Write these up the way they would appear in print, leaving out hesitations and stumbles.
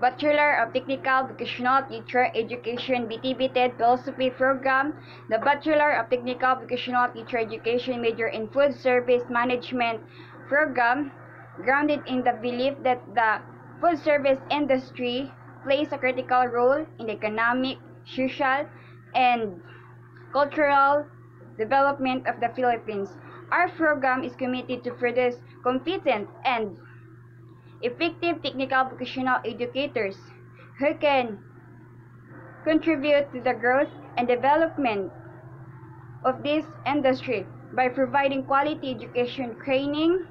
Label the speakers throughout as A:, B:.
A: Bachelor of Technical Vocational Teacher Education BTB-TED Philosophy Program, the Bachelor of Technical Vocational Teacher Education major in Food Service Management Program, grounded in the belief that the food service industry plays a critical role in the economic, social, and cultural development of the Philippines. Our program is committed to produce competent and effective technical vocational educators who can contribute to the growth and development of this industry by providing quality education training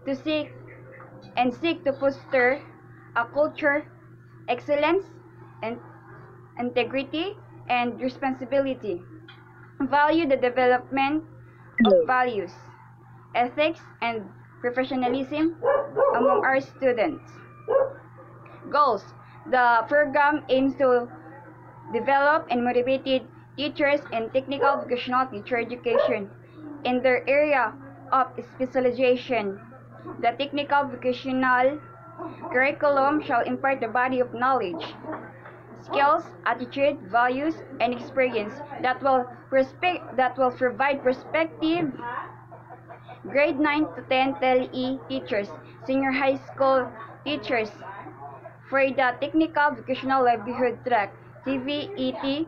A: to seek to foster a culture, excellence, and integrity and responsibility. Value the development of values, ethics, and professionalism among our students. Goals. The program aims to develop and motivate teachers in technical vocational teacher education in their area of specialization. The technical vocational curriculum shall impart a body of knowledge, skills, attitude, values, and experience that will provide perspective. Grade 9 to 10 TLE teachers, senior high school teachers for the technical vocational livelihood track, TVET,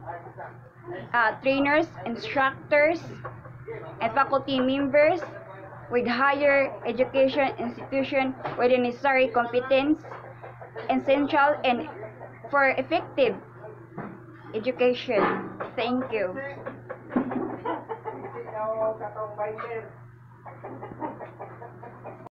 A: trainers, instructors, and faculty members with higher education institution with the necessary competence, essential and for effective education. Thank you.